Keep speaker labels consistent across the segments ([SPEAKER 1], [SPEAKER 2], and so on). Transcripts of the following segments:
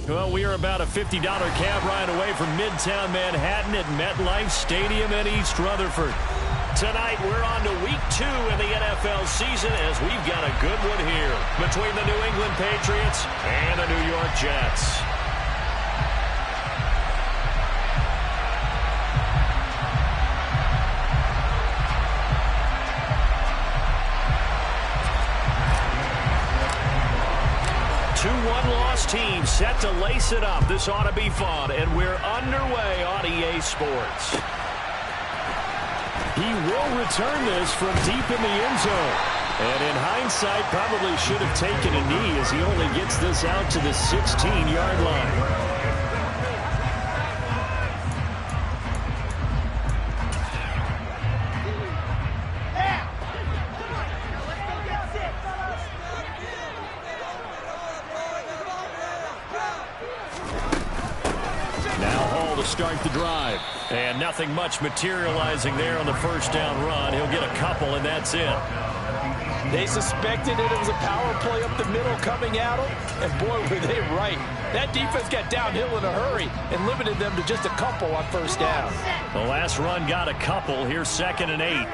[SPEAKER 1] Well, we are about a $50 cab ride away from Midtown Manhattan at MetLife Stadium in East Rutherford. Tonight, we're on to week 2 in the NFL season as we've got a good one here between the New England Patriots and the New York Jets. Two one-loss teams set to lace it up. This ought to be fun, and we're underway on EA Sports.
[SPEAKER 2] He will return this from deep in the end zone. And in hindsight, probably should have taken a knee as he only gets this out to the 16-yard line.
[SPEAKER 1] Start the drive. And nothing much materializing there on the first down run. He'll get a couple, and that's it.
[SPEAKER 3] They suspected it was a power play up the middle coming at them, and boy, were they right. That defense got downhill in a hurry and limited them to just a couple on first down.
[SPEAKER 1] The last run got a couple. Here's 2nd and 8.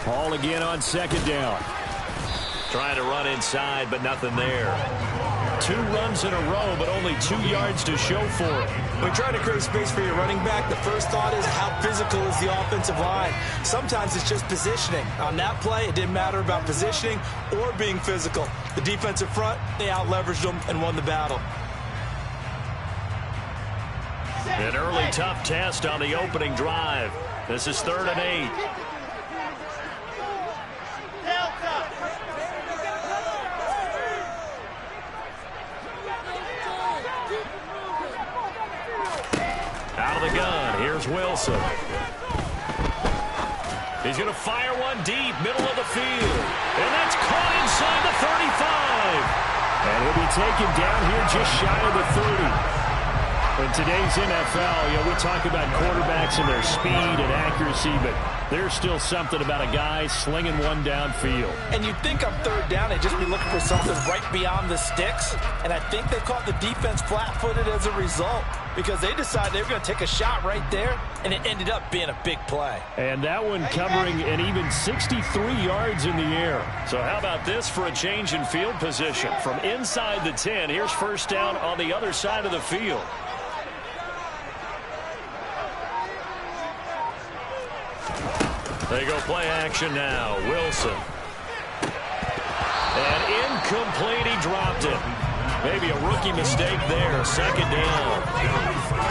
[SPEAKER 2] Ball again on 2nd down.
[SPEAKER 1] Trying to run inside, but nothing there. 2 runs in a row, but only 2 yards to show for it.
[SPEAKER 4] When trying to create space for your running back, the first thought is how physical is the offensive line. Sometimes it's just positioning. On that play, it didn't matter about positioning or being physical. The defensive front, they out-leveraged them and won the battle.
[SPEAKER 1] An early tough test on the opening drive. This is 3rd and 8. Out of the gun, here's Wilson. He's going to fire one deep, middle of the field. And that's caught inside the 35.
[SPEAKER 2] And he'll be taken down here just shy of the 30. In today's NFL, we talk about quarterbacks and their speed and accuracy, but there's still something about a guy slinging one downfield.
[SPEAKER 3] And you'd think on 3rd down they'd just be looking for something right beyond the sticks. And I think they caught the defense flat-footed as a result because they decided they were going to take a shot right there, and it ended up being a big play.
[SPEAKER 2] And that one covering an even 63 yards in the air.
[SPEAKER 1] So how about this for a change in field position? From inside the 10, here's first down on the other side of the field. They go play action now. Wilson. And incomplete. He dropped it. Maybe a rookie mistake there. 2nd down.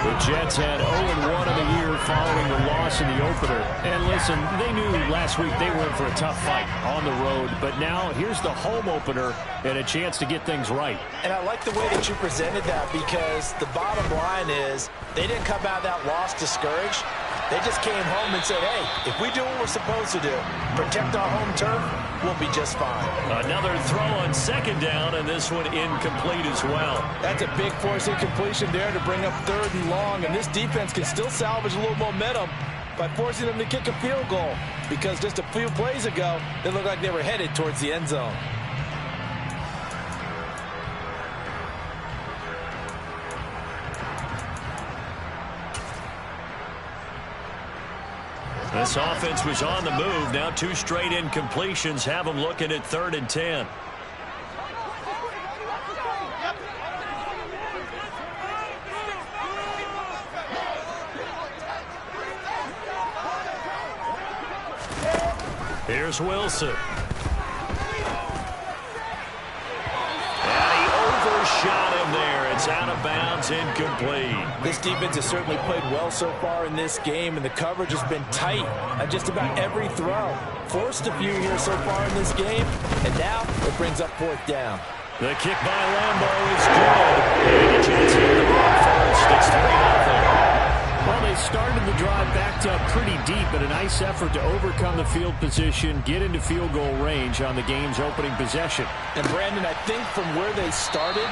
[SPEAKER 2] The Jets had 0-1 in the year following the loss in the opener. And listen, they knew last week they were in for a tough fight on the road. But now here's the home opener and a chance to get things right.
[SPEAKER 3] And I like the way that you presented that because the bottom line is they didn't come out of that loss discouraged. They just came home and said, hey, if we do what we're supposed to do, protect our home turf, we'll be just fine.
[SPEAKER 1] Another throw on 2nd down, and this one incomplete as well.
[SPEAKER 3] That's a big force incompletion there to bring up 3rd and long, and this defense can still salvage a little momentum by forcing them to kick a field goal because just a few plays ago, they looked like they were headed towards the end zone.
[SPEAKER 1] This offense was on the move. Now 2 straight incompletions have them looking at 3rd and 10. Here's Wilson. And he overshot him there. It's out of bounds, incomplete.
[SPEAKER 3] This defense has certainly played well so far in this game, and the coverage has been tight on just about every throw. Forced a few here so far in this game, and now it brings up 4th down.
[SPEAKER 1] The kick by Lambo is good. And the Jets hit the ball first. It's 3-0.
[SPEAKER 2] Well, they started the drive backed up pretty deep, but a nice effort to overcome the field position, get into field goal range on the game's opening possession.
[SPEAKER 3] And Brandon, I think from where they started,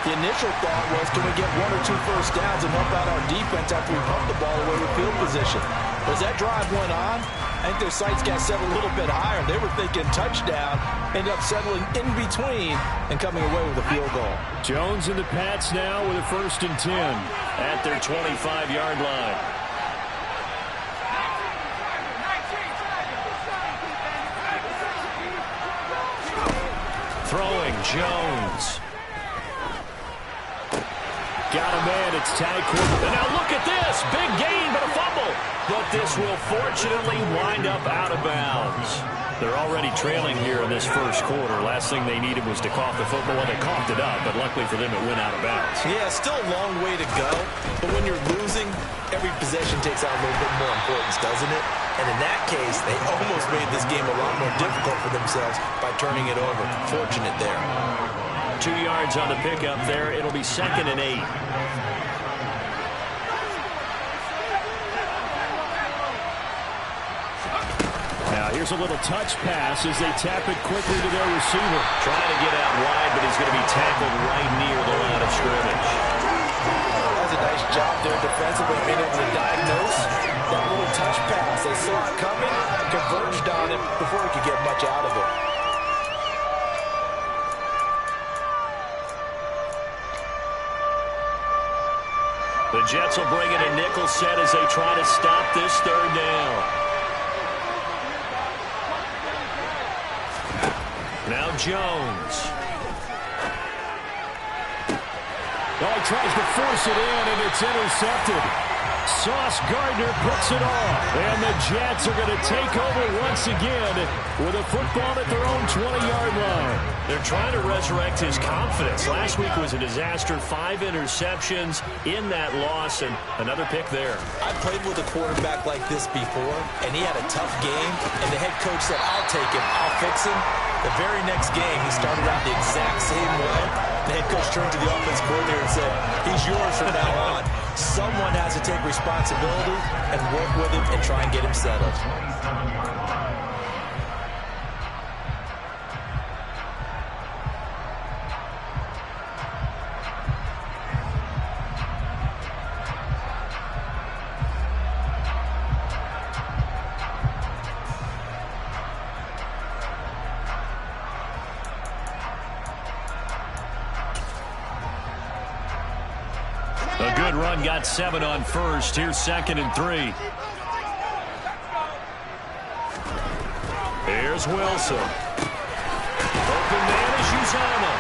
[SPEAKER 3] The initial thought was, can we get 1 or 2 first downs and help out our defense after we pump the ball away with field position? But as that drive went on, I think their sights got set a little bit higher. They were thinking touchdown, ended up settling in between and coming away with a field goal.
[SPEAKER 2] Jones and the Pats now with a 1st and 10
[SPEAKER 1] at their 25-yard line. Throwing, Jones.
[SPEAKER 2] Got a man, it's tag quarter.
[SPEAKER 1] And now look at this, big gain, but a fumble. But this will fortunately wind up out of bounds. They're already trailing here in this first quarter. Last thing they needed was to cough the football. Well, they coughed it up, but luckily for them, it went out of bounds.
[SPEAKER 3] Yeah, still a long way to go. But when you're losing, every possession takes on a little bit more importance, doesn't it? And in that case, they almost made this game a lot more difficult for themselves by turning it over. Fortunate there.
[SPEAKER 1] 2 yards on the pickup there. It'll be 2nd and 8.
[SPEAKER 2] Now here's a little touch pass as they tap it quickly to their receiver.
[SPEAKER 1] Trying to get out wide, but he's going to be tackled right near the line of scrimmage.
[SPEAKER 3] That's a nice job there defensively, being able to diagnose that little touch pass. They saw it coming, converged on it before he could get much out of it.
[SPEAKER 1] The Jets will bring in a nickel set as they try to stop this 3rd down. Now Jones.
[SPEAKER 2] Oh, he tries to force it in, and it's intercepted. Sauce Gardner puts it off. And the Jets are going to take over once again with a football at their own 20-yard line.
[SPEAKER 1] They're trying to resurrect his confidence. Last week was a disaster. 5 interceptions in that loss, and another pick there.
[SPEAKER 3] I played with a quarterback like this before, and he had a tough game, and the head coach said, I'll take him, I'll fix him. The very next game, he started out the exact same way. The head coach turned to the offensive coordinator and said, he's yours from now on. Someone has to take responsibility and work with him and try and get him settled.
[SPEAKER 1] A good run, got 7 on first. Here's 2nd and 3. Here's Wilson. Open man is Uzama.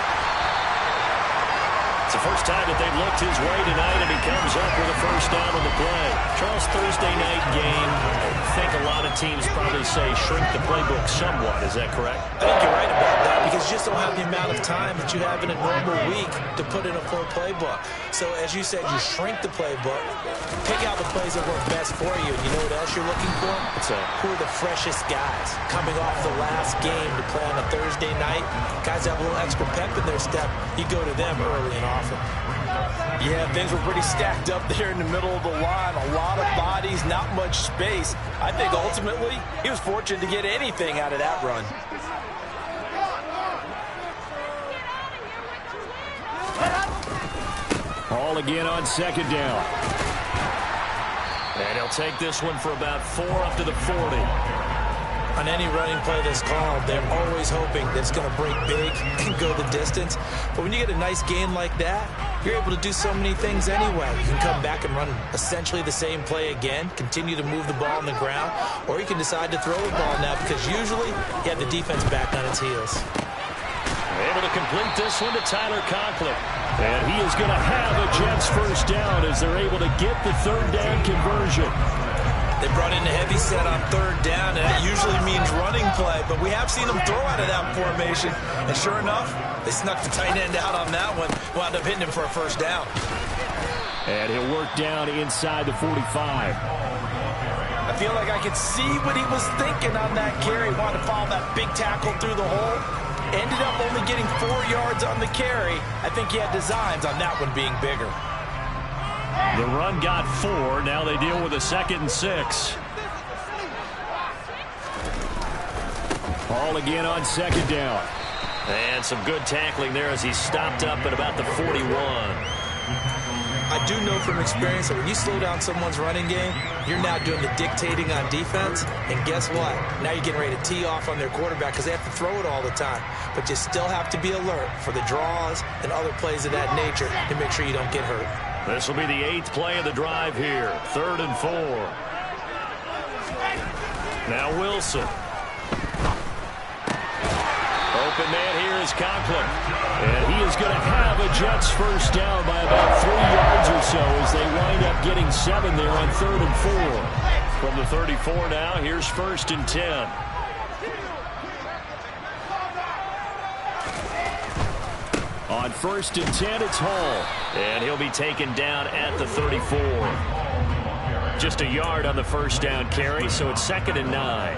[SPEAKER 1] It's the first time that they've looked his way tonight, and he comes up with a first down on the play. Charles, Thursday night game, I think a lot of teams probably say shrink the playbook somewhat. Is that correct?
[SPEAKER 3] I think you're right about that, because you just don't have the amount of time that you have in a normal week to put in a full playbook. So as you said, you shrink the playbook, pick out the plays that work best for you, and you know what else you're looking for? Who are the freshest guys coming off the last game to play on a Thursday night? Guys have a little extra pep in their step. You go to them early and often. Yeah, things were pretty stacked up there in the middle of the line. A lot of bodies, not much space. I think ultimately he was fortunate to get anything out of that run.
[SPEAKER 2] Ball again on 2nd down.
[SPEAKER 1] And he'll take this one for about 4 up to the 40.
[SPEAKER 3] On any running play that's called, they're always hoping that it's going to break big and go the distance. But when you get a nice gain like that, you're able to do so many things anyway. You can come back and run essentially the same play again, continue to move the ball on the ground, or you can decide to throw the ball now, because usually you have the defense back on its heels.
[SPEAKER 1] Able to complete this one to Tyler Conklin.
[SPEAKER 2] And he is going to have a Jets first down as they're able to get the 3rd down conversion.
[SPEAKER 3] They brought in a heavy set on 3rd down, and that usually means running play, but we have seen them throw out of that formation. And sure enough, they snuck the tight end out on that one, wound up hitting him for a first down.
[SPEAKER 2] And he'll work down inside the 45.
[SPEAKER 3] I feel like I could see what he was thinking on that carry. Wanted to follow that big tackle through the hole. Ended up only getting 4 yards on the carry. I think he had designs on that one being bigger.
[SPEAKER 1] The run got 4. Now they deal with a 2nd and 6.
[SPEAKER 2] Ball again on 2nd down.
[SPEAKER 1] And some good tackling there as he stopped up at about the 41.
[SPEAKER 3] I do know from experience that when you slow down someone's running game, you're now doing the dictating on defense. And guess what? Now you're getting ready to tee off on their quarterback because they have to throw it all the time. But you still have to be alert for the draws and other plays of that nature to make sure you don't get hurt.
[SPEAKER 1] This will be the 8th play of the drive here. 3rd and 4. Now Wilson. Open man here is Conklin. And he is going to have a Jets first down by about 3 yards or so as they wind up getting 7 there on 3rd and 4. From the 34 now, here's 1st and 10. On 1st and 10, it's Hall. And he'll be taken down at the 34. Just a yard on the first down carry, so it's 2nd and 9.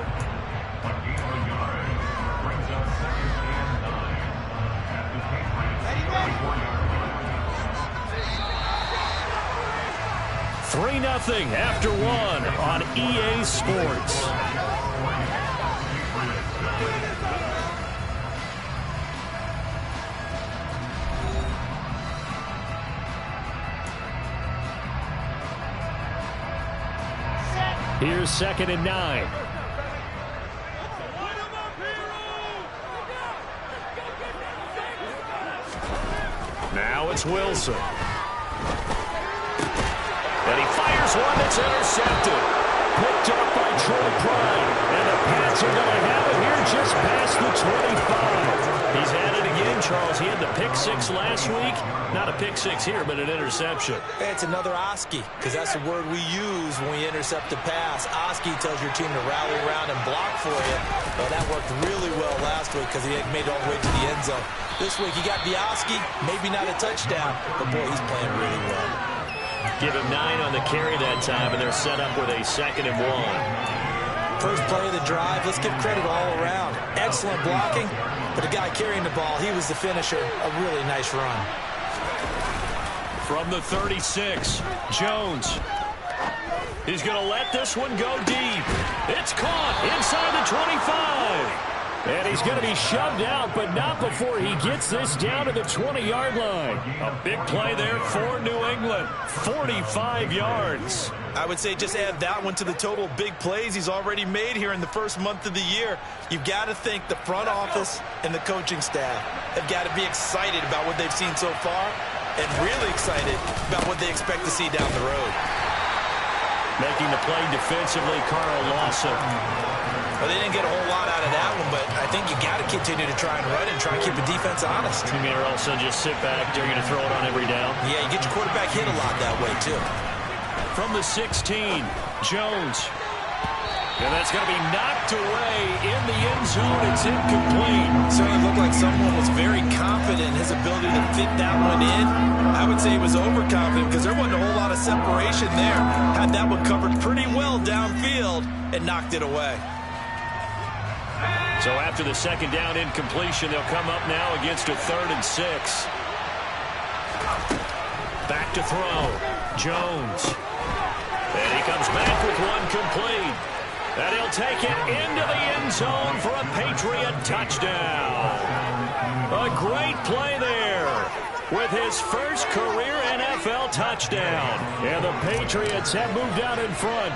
[SPEAKER 1] Nothing after 1 on EA Sports. Here's 2nd and 9. Now it's Wilson. And he fires one that's intercepted. Picked up by Troy Pride. And the Pats are going to have it here just past the 25. He's had it again, Charles. He had the pick 6 last week. Not a pick 6 here, but an interception.
[SPEAKER 3] It's another Oski, because that's the word we use when we intercept a pass. Oski tells your team to rally around and block for you. Well, that worked really well last week because he made it all the way to the end zone. This week he got the Oski, maybe not a touchdown, but boy, he's playing really well.
[SPEAKER 1] Give him 9 on the carry that time, and they're set up with a 2nd and 1.
[SPEAKER 3] First play of the drive, let's give credit all around. Excellent blocking, but the guy carrying the ball, he was the finisher. A really nice run.
[SPEAKER 1] From the 36, Jones. He's going to let this one go deep. It's caught inside the 25. And he's going to be shoved out, but not before he gets this down to the 20-yard line. A big play there for New England. 45 yards.
[SPEAKER 3] I would say just add that one to the total big plays he's already made here in the first month of the year. You've got to think the front office and the coaching staff have got to be excited about what they've seen so far and really excited about what they expect to see down the road.
[SPEAKER 1] Making the play defensively, Carl Lawson.
[SPEAKER 3] Well, they didn't get a whole lot out of that one, but I think you got to continue to try and run and try and keep the defense honest.
[SPEAKER 1] You mean or also just sit back, dare you to throw it on every down?
[SPEAKER 3] Yeah, you get your quarterback hit a lot that way, too.
[SPEAKER 1] From the 16, Jones. And that's going to be knocked away in the end zone. It's incomplete.
[SPEAKER 3] Certainly looked like someone was very confident in his ability to fit that one in. I would say he was overconfident because there wasn't a whole lot of separation there. Had that one covered pretty well downfield and knocked it away.
[SPEAKER 1] So after the 2nd down incompletion, they'll come up now against a 3rd and 6. Back to throw. Jones. And he comes back with one complete. And he'll take it into the end zone for a Patriot touchdown. A great play there with his first career NFL touchdown. And the Patriots have moved out in front.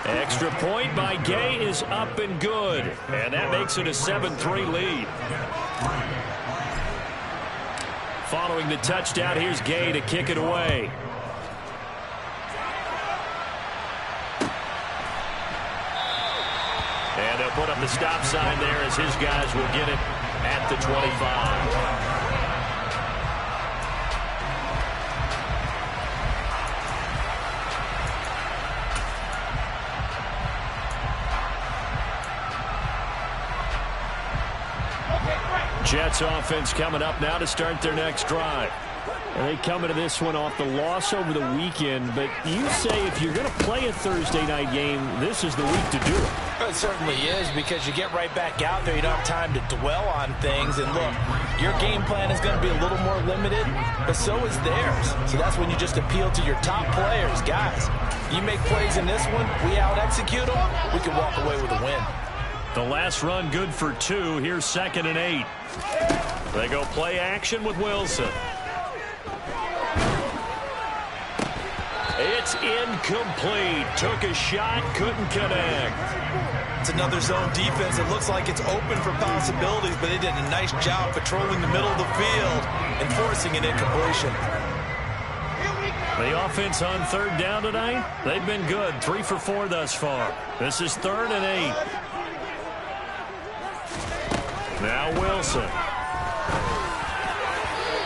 [SPEAKER 1] Extra point by Gay is up and good. And that makes it a 7-3 lead. Following the touchdown, here's Gay to kick it away. And they'll put up the stop sign there as his guys will get it at the 25. Jets offense coming up now to start their next drive.
[SPEAKER 2] They come into this one off the loss over the weekend, but you say if you're going to play a Thursday night game, this is the week to do it.
[SPEAKER 3] It certainly is, because you get right back out there. You don't have time to dwell on things. And look, your game plan is going to be a little more limited, but so is theirs. So that's when you just appeal to your top players. Guys, you make plays in this one, we out-execute them, we can walk away with a win.
[SPEAKER 1] The last run good for 2. Here's 2nd and 8. They go play action with Wilson. It's incomplete. Took a shot, couldn't connect.
[SPEAKER 4] It's another zone defense. It looks like it's open for possibilities, but they did a nice job patrolling the middle of the field and forcing an incompletion.
[SPEAKER 1] The offense on 3rd down tonight, they've been good. 3 for 4 thus far. This is 3rd and 8. Now Wilson.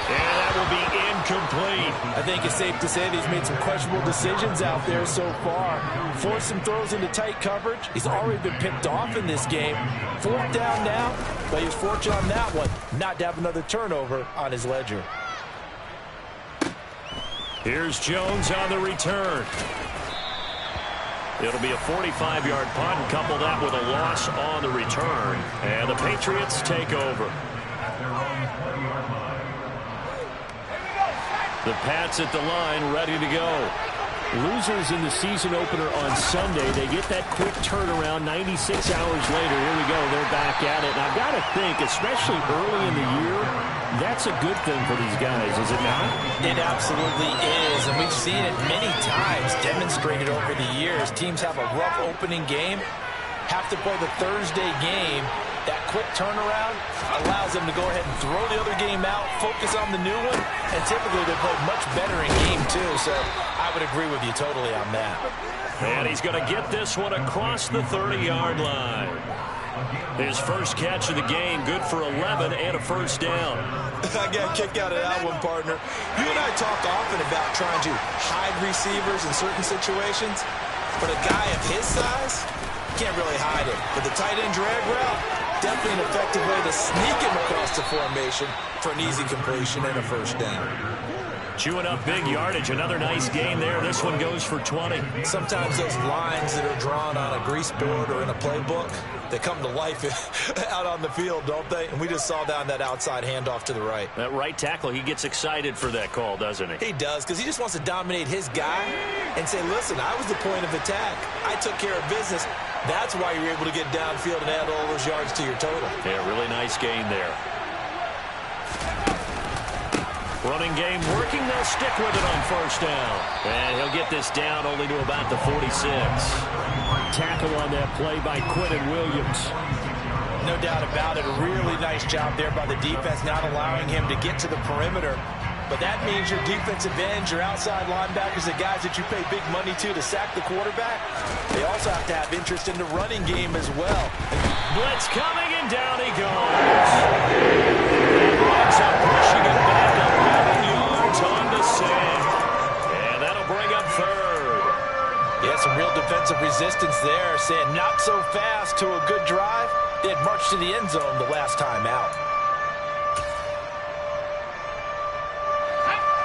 [SPEAKER 1] And that will be incomplete.
[SPEAKER 3] I think it's safe to say that he's made some questionable decisions out there so far. Forced some throws into tight coverage. He's already been picked off in this game. 4th down now, but he was fortunate on that one not to have another turnover on his ledger.
[SPEAKER 1] Here's Jones on the return. It'll be a 45-yard punt, and couple that with a loss on the return. And the Patriots take over. The Pats at the line, ready to go.
[SPEAKER 2] Losers in the season opener on Sunday, they get that quick turnaround 96 hours later. Here we go, they're back at it. And I've got to think, especially early in the year, that's a good thing for these guys, is it not?
[SPEAKER 3] It absolutely is, and we've seen it many times demonstrated over the years. Teams have a rough opening game, have to play the Thursday game. That quick turnaround allows them to go ahead and throw the other game out, focus on the new one, and typically they play much better in game 2. So I would agree with you totally on that.
[SPEAKER 1] And he's going to get this one across the 30-yard line. His first catch of the game, good for 11 and a first down.
[SPEAKER 4] I got a kick out of that one, partner. You and I talk often about trying to hide receivers in certain situations, but a guy of his size can't really hide it. But the tight end drag route, definitely an effective way to sneak him across the formation for an easy completion and a first down.
[SPEAKER 1] Chewing up big yardage. Another nice gain there. This one goes for 20.
[SPEAKER 4] Sometimes those lines that are drawn on a grease board or in a playbook, they come to life out on the field, don't they? And we just saw down that outside handoff to the right.
[SPEAKER 1] That right tackle, he gets excited for that call, doesn't he?
[SPEAKER 4] He does, because he just wants to dominate his guy and say, listen, I was the point of attack. I took care of business. That's why you're able to get downfield and add all those yards to your total.
[SPEAKER 1] Yeah, really nice gain there. Running game working. They'll stick with it on first down. And he'll get this down only to about the 46.
[SPEAKER 2] Tackle on that play by Quentin Williams.
[SPEAKER 3] No doubt about it. A really nice job there by the defense, not allowing him to get to the perimeter. But that means your defensive ends, your outside linebackers, the guys that you pay big money to sack the quarterback, they also have to have interest in the running game as well.
[SPEAKER 1] Blitz coming, and down he goes. Winds up pushing it back up 11 yards on the sack. And that'll bring up 3rd.
[SPEAKER 3] Yeah, some real defensive resistance there, saying not so fast to a good drive. They had marched to the end zone the last time out.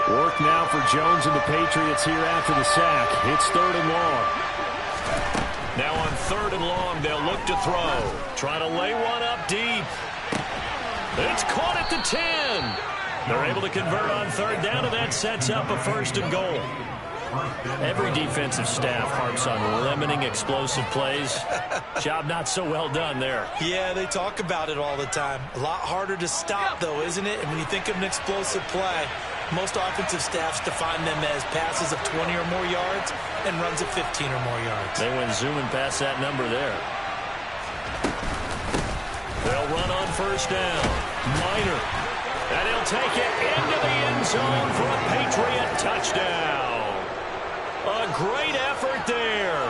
[SPEAKER 2] Work now for Jones and the Patriots here after the sack. It's 3rd and long.
[SPEAKER 1] Now on 3rd and long, they'll look to throw. Trying to lay one up deep. It's caught at the 10. They're able to convert on 3rd down, and that sets up a 1st and goal. Every defensive staff harps on limiting explosive plays. Job not so well done there.
[SPEAKER 4] Yeah, they talk about it all the time. A lot harder to stop, though, isn't it? And when you think of an explosive play, most offensive staffs define them as passes of 20 or more yards and runs of 15 or more yards.
[SPEAKER 1] They went zooming past that number there. They'll run on first down. Minor. And he'll take it into the end zone for a Patriot touchdown. A great effort there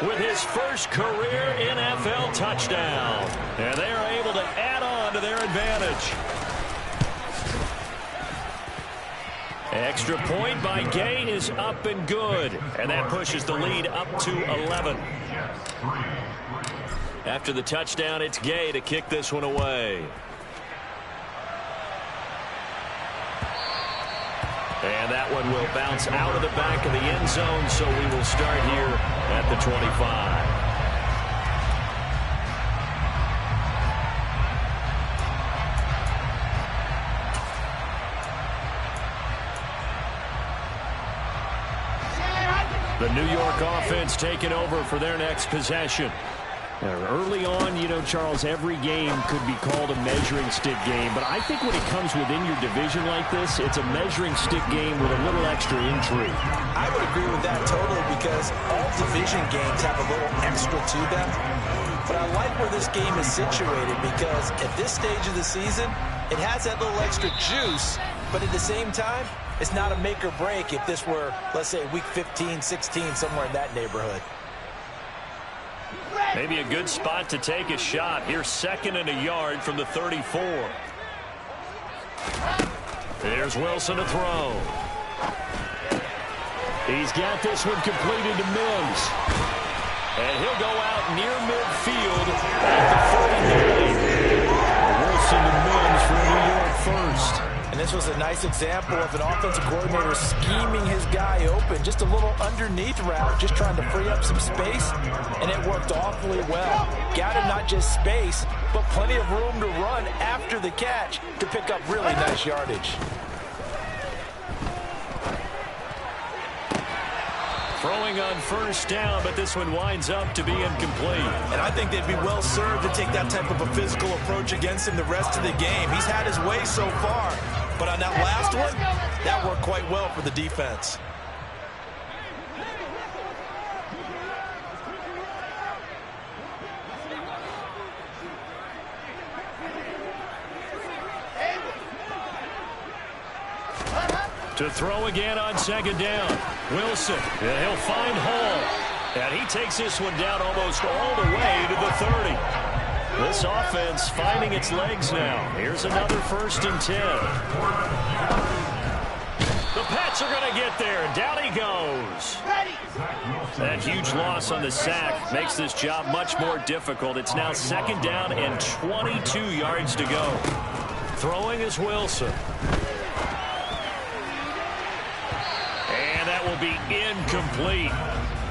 [SPEAKER 1] with his first career NFL touchdown. And they are able to add on to their advantage. Extra point by Gay is up and good. And that pushes the lead up to 11. After the touchdown, it's Gay to kick this one away. And that one will bounce out of the back of the end zone, so we will start here at the 25. The New York offense taking over for their next possession. Early on, you know, Charles, every game could be called a measuring stick game, but I think when it comes within your division like this, it's a measuring stick game with a little extra intrigue.
[SPEAKER 3] I would agree with that totally, because all division games have a little extra to them. But I like where this game is situated, because at this stage of the season, it has that little extra juice, but at the same time, it's not a make or break if this were, let's say, week 15, 16, somewhere in that neighborhood.
[SPEAKER 1] Maybe a good spot to take a shot. Here's 2nd and a yard from the 34. There's Wilson to throw. He's got this one completed to Mims. And he'll go out near midfield at the 49. Wilson to Mims for a New York first.
[SPEAKER 3] And this was a nice example of an offensive coordinator scheming his guy open. Just a little underneath route, just trying to free up some space, and it worked awfully well. Got him not just space, but plenty of room to run after the catch to pick up really nice yardage.
[SPEAKER 1] Throwing on first down, but this one winds up to be incomplete.
[SPEAKER 3] And I think they'd be well served to take that type of a physical approach against him the rest of the game. He's had his way so far, but on that last one, that worked quite well for the defense.
[SPEAKER 1] To throw again on 2nd down. Wilson, and he'll find Hall. And he takes this one down almost all the way to the 30. This offense finding its legs now. Here's another 1st and 10. The Pats are going to get there. Down he goes. That huge loss on the sack makes this job much more difficult. It's now 2nd down and 22 yards to go. Throwing is Wilson. That will be incomplete.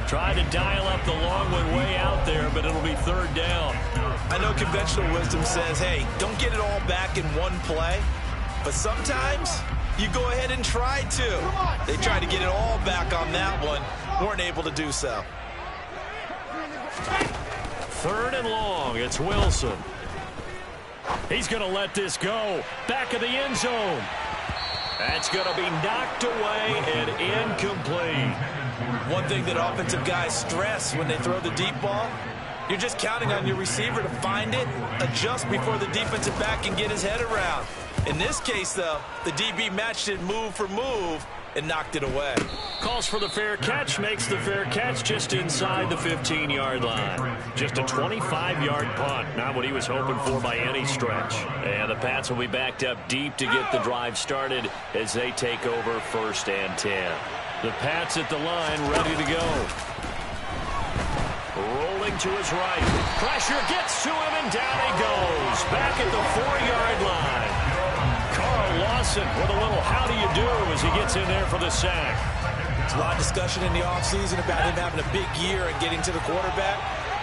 [SPEAKER 1] Trying to dial up the long one way out there, but it'll be 3rd down.
[SPEAKER 3] I know conventional wisdom says, hey, don't get it all back in one play. But sometimes you go ahead and try to. They tried to get it all back on that one. Weren't able to do so.
[SPEAKER 1] 3rd and long. It's Wilson. He's going to let this go. Back of the end zone. That's going to be knocked away and incomplete.
[SPEAKER 3] One thing that offensive guys stress when they throw the deep ball, you're just counting on your receiver to find it, adjust before the defensive back can get his head around. In this case, though, the DB matched it move for move and knocked it away.
[SPEAKER 1] Calls for the fair catch, makes the fair catch just inside the 15-yard line. Just a 25-yard punt, not what he was hoping for by any stretch. And the Pats will be backed up deep to get the drive started as they take over 1st and 10. The Pats at the line, ready to go. Rolling to his right. Pressure gets to him, and down he goes. Back at the 4-yard line. Carl Lawson with a little how do you do as he gets in there for the sack.
[SPEAKER 3] There's a lot of discussion in the offseason about him having a big year and getting to the quarterback.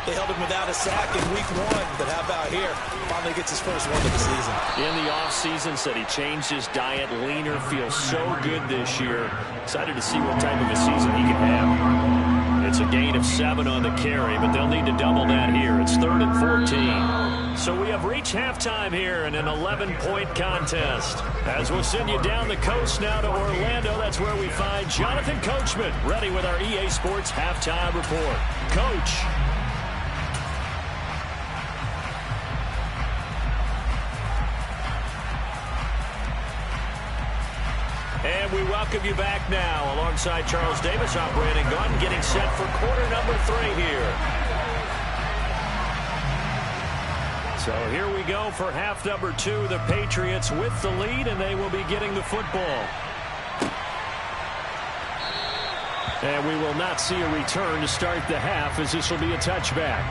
[SPEAKER 3] They held him without a sack in week 1, but how about here? Finally gets his first one of the season.
[SPEAKER 1] In the offseason, said he changed his diet, leaner, feels so good this year. Excited to see what type of a season he can have. It's a gain of 7 on the carry, but they'll need to double that here. It's 3rd and 14. So we have reached halftime here in an 11-point contest. As we'll send you down the coast now to Orlando, that's where we find Jonathan Coachman, ready with our EA Sports Halftime Report. Coach. And we welcome you back now alongside Charles Davis. I'm Brandon Gaudin getting set for quarter number 3 here. So here we go for half number 2. The Patriots with the lead, and they will be getting the football. And we will not see a return to start the half, as this will be a touchback.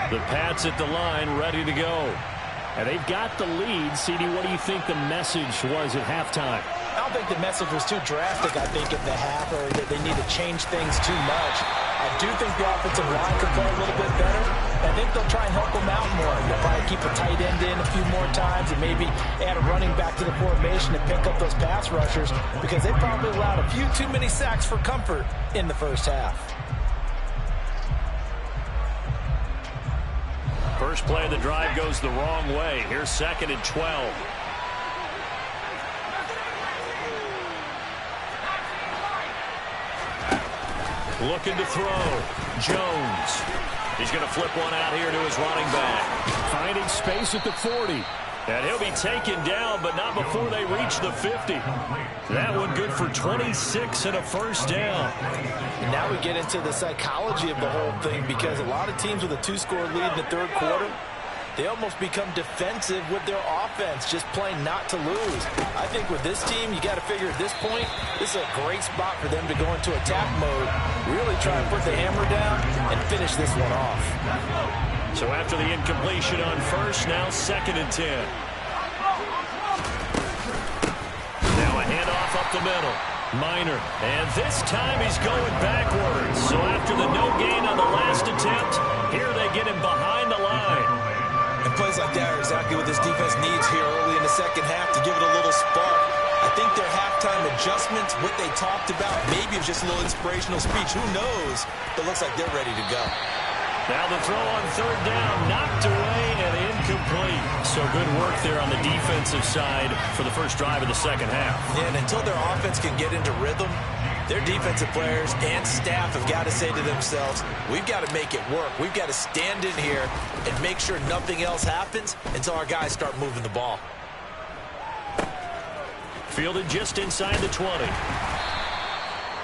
[SPEAKER 1] The Pats at the line, ready to go.
[SPEAKER 2] And they've got the lead. CD, what do you think the message was at halftime?
[SPEAKER 3] I don't think the message was too drastic, I think, at the half, or that they need to change things too much. I do think the offensive line could play a little bit better. I think they'll try and help them out more. They'll probably keep a tight end in a few more times and maybe add a running back to the formation and pick up those pass rushers, because they probably allowed a few too many sacks for comfort in the first half.
[SPEAKER 1] First play of the drive goes the wrong way. Here's 2nd and 12. Looking to throw. Jones. He's going to flip one out here to his running back.
[SPEAKER 2] Finding space at the 40.
[SPEAKER 1] And he'll be taken down, but not before they reach the 50. That one good for 26 and a first down.
[SPEAKER 3] And now we get into the psychology of the whole thing, because a lot of teams with a 2-score lead in the third quarter, they almost become defensive with their offense, just playing not to lose. I think with this team, you got to figure at this point, this is a great spot for them to go into attack mode, really try and put the hammer down and finish this one off.
[SPEAKER 1] So after the incompletion on first, now 2nd and 10. Now a handoff up the middle. Minor. And this time he's going backwards. So after the no gain on the last attempt, here they get him behind the line.
[SPEAKER 4] And plays like that are exactly what this defense needs here early in the second half to give it a little spark. I think their halftime adjustments, what they talked about, maybe it was just a little inspirational speech. Who knows? But it looks like they're ready to go.
[SPEAKER 1] Now the throw on 3rd down, knocked away and incomplete. So good work there on the defensive side for the first drive of the second half.
[SPEAKER 3] Yeah, and until their offense can get into rhythm, their defensive players and staff have got to say to themselves, we've got to make it work. We've got to stand in here and make sure nothing else happens until our guys start moving the ball.
[SPEAKER 1] Fielded just inside the 20.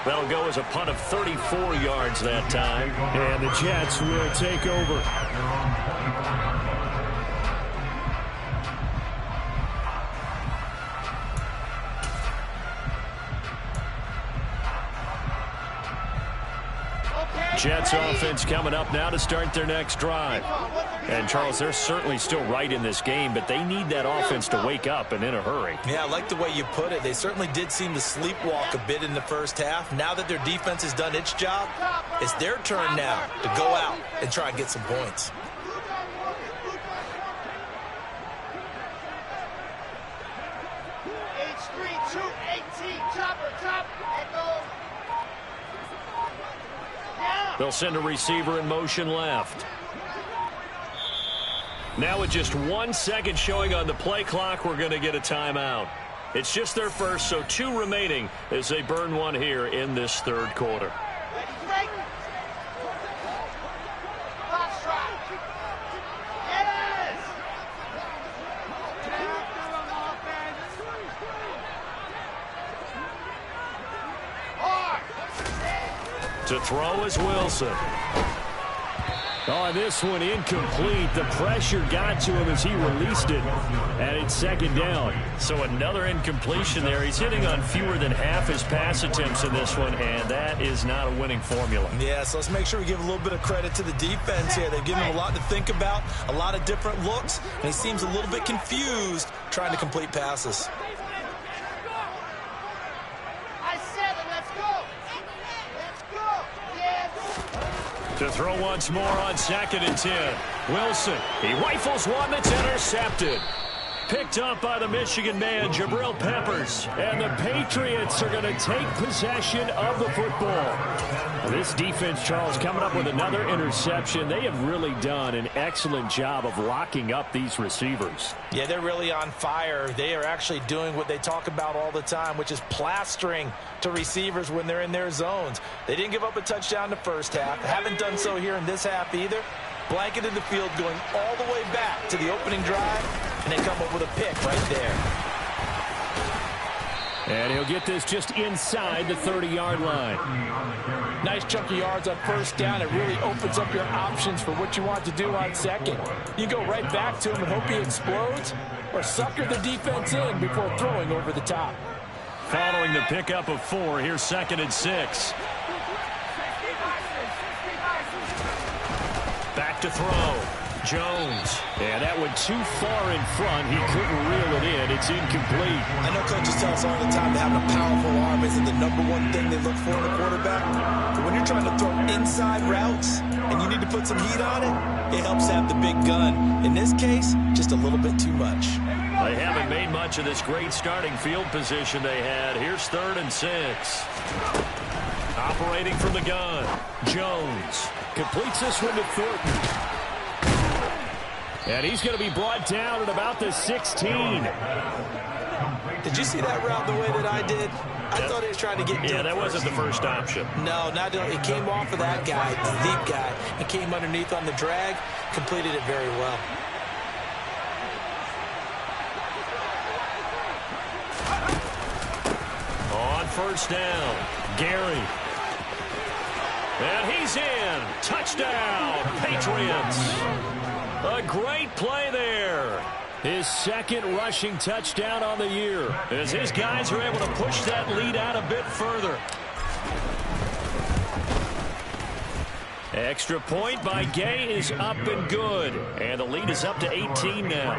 [SPEAKER 1] That'll go as a punt of 34 yards that time.
[SPEAKER 2] And the Jets will take over.
[SPEAKER 1] Jets offense coming up now to start their next drive. And, Charles, they're certainly still right in this game, but they need that offense to wake up and in a hurry.
[SPEAKER 3] Yeah, I like the way you put it. They certainly did seem to sleepwalk a bit in the first half. Now that their defense has done its job, it's their turn now to go out and try and get some points.
[SPEAKER 1] They'll send a receiver in motion left. Now with just 1 second showing on the play clock, we're going to get a timeout. It's just their first, so 2 remaining as they burn one here in this third quarter. To throw is Wilson.
[SPEAKER 2] Oh, this one incomplete. The pressure got to him as he released it. And it's 2nd down.
[SPEAKER 1] So another incompletion there. He's hitting on fewer than half his pass attempts in this one, and that is not a winning formula.
[SPEAKER 3] Yeah, so let's make sure we give a little bit of credit to the defense here. They've given him a lot to think about, a lot of different looks, and he seems a little bit confused trying to complete passes.
[SPEAKER 1] To throw once more on 2nd and 10. Wilson, he rifles one that's intercepted. Picked up by the Michigan man, Jabril Peppers.
[SPEAKER 2] And the Patriots are going to take possession of the football. This defense, Charles, coming up with another interception. They have really done an excellent job of locking up these receivers.
[SPEAKER 3] Yeah, they're really on fire. They are actually doing what they talk about all the time, which is plastering to receivers when they're in their zones. They didn't give up a touchdown the first half. Haven't done so here in this half either. Blanketed the field going all the way back to the opening drive, and they come up with a pick right there.
[SPEAKER 2] And he'll get this just inside the 30-yard line.
[SPEAKER 3] Nice chunk of yards on first down. It really opens up your options for what you want to do on second. You go right back to him and hope he explodes, or sucker the defense in before throwing over the top.
[SPEAKER 1] Following the pickup of 4, here's 2nd and 6. Back to throw. Jones.
[SPEAKER 2] Yeah, that went too far in front. He couldn't reel it in. It's incomplete.
[SPEAKER 3] I know coaches tell us all the time that having a powerful arm isn't the #1 thing they look for in a quarterback. But when you're trying to throw inside routes and you need to put some heat on it, it helps have the big gun. In this case, just a little bit too much.
[SPEAKER 1] They haven't made much of this great starting field position they had. Here's 3rd and 6. Operating from the gun. Jones completes this one to Thornton. And he's going to be brought down at about the 16.
[SPEAKER 3] Did you see that route the way that I did? I thought he was trying to get deep.
[SPEAKER 1] Yeah, that wasn't the first option.
[SPEAKER 3] No, it came off of that guy, the deep guy, and came underneath on the drag, completed it very well.
[SPEAKER 1] On 1st down, Gary. And he's in. Touchdown, Patriots. A great play there. His 2nd rushing touchdown on the year, as his guys are able to push that lead out a bit further. Extra point by Gay is up and good. And the lead is up to 18 now.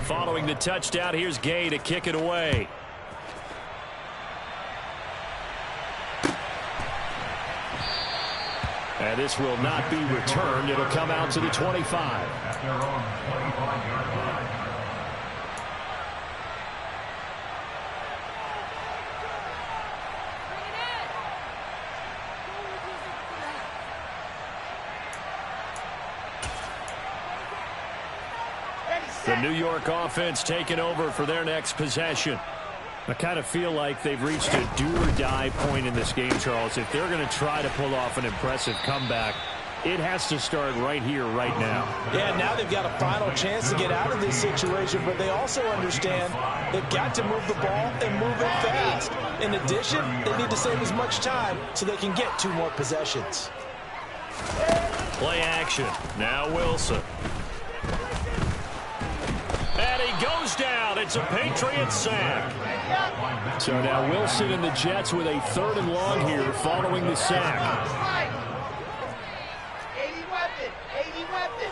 [SPEAKER 1] Following the touchdown, here's Gay to kick it away. And this will not be returned. It'll come out to the 25. The New York offense taking over for their next possession. I kind of feel like they've reached a do-or-die point in this game, Charles. If they're going to try to pull off an impressive comeback, it has to start right here, right now.
[SPEAKER 3] Yeah, now they've got a final chance to get out of this situation, but they also understand they've got to move the ball and move it fast. In addition, they need to save as much time so they can get 2 more possessions.
[SPEAKER 1] Play action. Now Wilson. And he goes down. It's a Patriots sack.
[SPEAKER 2] So now Wilson and the Jets with a 3rd and long here following the sack.
[SPEAKER 5] 80 weapon. 80 weapon.